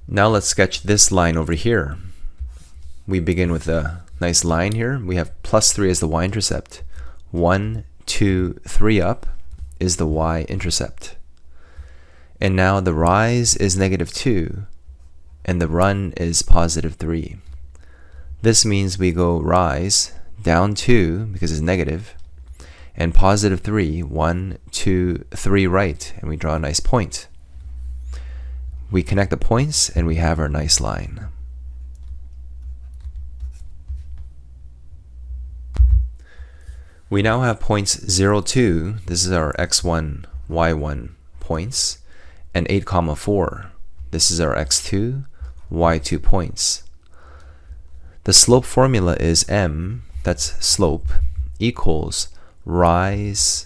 Now let's sketch this line over here. We begin with a nice line here. We have +3 as the y-intercept. 1, 2, 3 up is the y-intercept. And now the rise is -2 and the run is +3. This means we go rise, down 2 because it's negative, and +3, 1, 2, 3 right, and we draw a nice point. We connect the points and we have our nice line. We now have points 0, 2, this is our x1, y1 points, and 8, 4, this is our x2, y2 points. The slope formula is m, that's slope, equals rise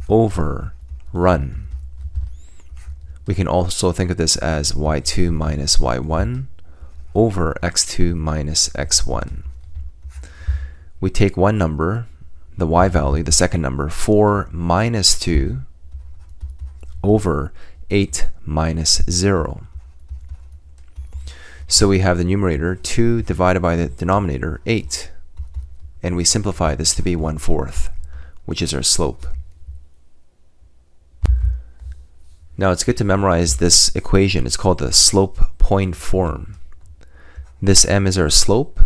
over run. We can also think of this as y2 minus y1 over x2 minus x1. We take one number, the y value, the second number, 4 minus 2 over 8 minus 0. So we have the numerator 2 divided by the denominator 8, and we simplify this to be 1/4, which is our slope. Now it's good to memorize this equation. It's called the slope point form. This m is our slope,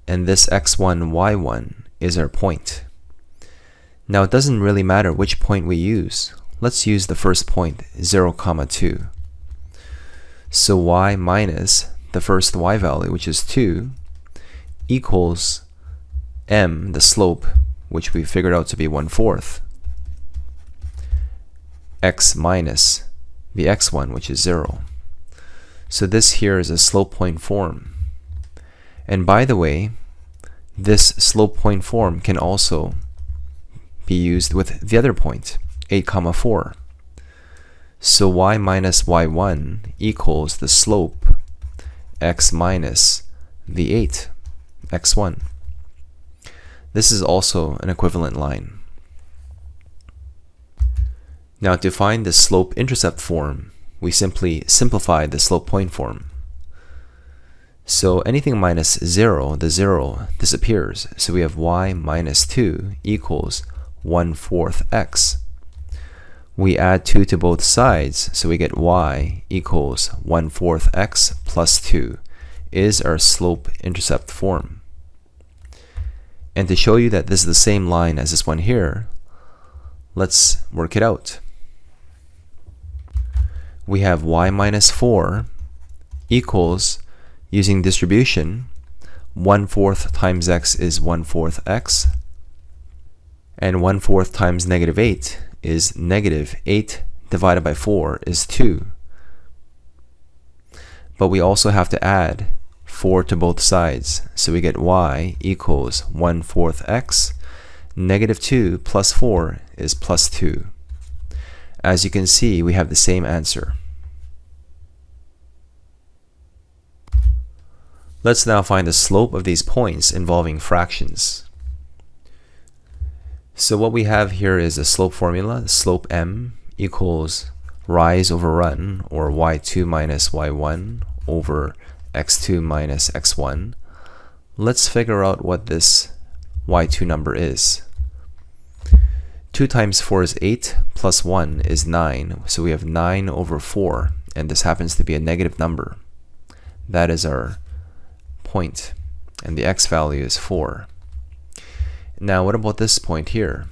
and this x1, y1 is our point. Now it doesn't really matter which point we use. Let's use the first point, 0, 2. So y minus the first y value, which is 2, equals m, the slope, which we figured out to be 1/4, x minus the x1, which is 0. So this here is a slope point form. And by the way, this slope point form can also be used with the other point, 8, 4. So y minus y1 equals the slope x minus the 8, x1. This is also an equivalent line. Now to find the slope-intercept form, we simply simplify the slope point form. So anything minus 0, the 0 disappears. So we have y minus 2 equals 1/4 x. We add 2 to both sides, so we get y equals 1/4 x plus 2 is our slope-intercept form. And to show you that this is the same line as this one here, let's work it out. We have y minus 4 equals, using distribution, 1/4 times x is 1/4 x, and 1/4 times -8 is -8 divided by 4 is 2. But we also have to add 4 to both sides, so we get y equals 1/4 x, -2 plus 4 is plus 2. As you can see, we have the same answer. Let's now find the slope of these points involving fractions. So what we have here is a slope formula. Slope m equals rise over run, or y2 minus y1 over x2 minus x1. Let's figure out what this y2 number is. 2 times 4 is 8, plus 1 is 9, so we have 9 over 4, and this happens to be a negative number. That is our point, and the x value is 4. Now what about this point here?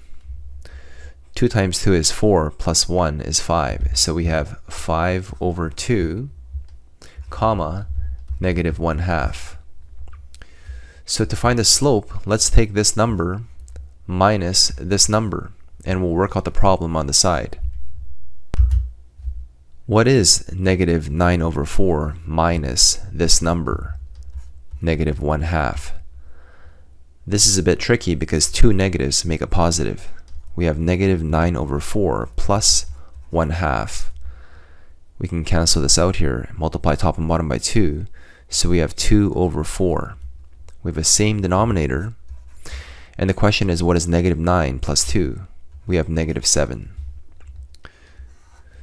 2 times 2 is 4, plus 1 is 5, so we have 5 over 2, comma, -1/2. So to find the slope, let's take this number minus this number, and we'll work out the problem on the side. What is -9 over 4 minus this number, -1/2? This is a bit tricky because two negatives make a positive. We have -9 over 4 plus 1/2. We can cancel this out here, multiply top and bottom by 2, so we have 2 over 4. We have the same denominator, and the question is, what is -9 plus 2? We have -7.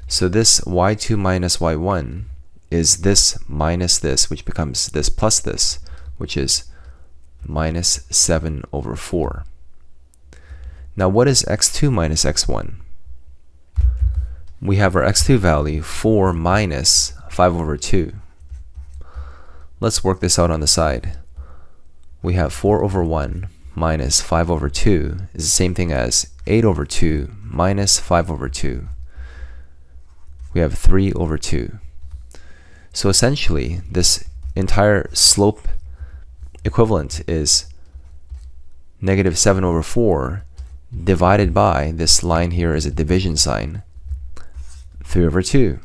So this y2 minus y1 is this minus this, which becomes this plus this, which is minus 7 over 4. Now what is x2 minus x1? We have our x2 value 4 minus 5 over 2. Let's work this out on the side. We have 4 over 1 minus 5 over 2 is the same thing as 8 over 2 minus 5 over 2. We have 3 over 2. So essentially, this entire slope equivalent is negative 7 over 4 divided by, this line here is a division sign, 3 over 2.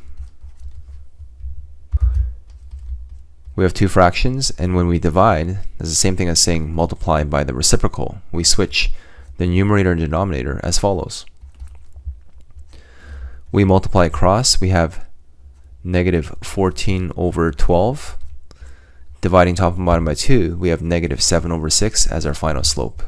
We have two fractions, and when we divide, it's the same thing as saying multiply by the reciprocal. We switch the numerator and denominator as follows. We multiply across, we have negative 14 over 12. Dividing top and bottom by 2, we have negative 7 over 6 as our final slope.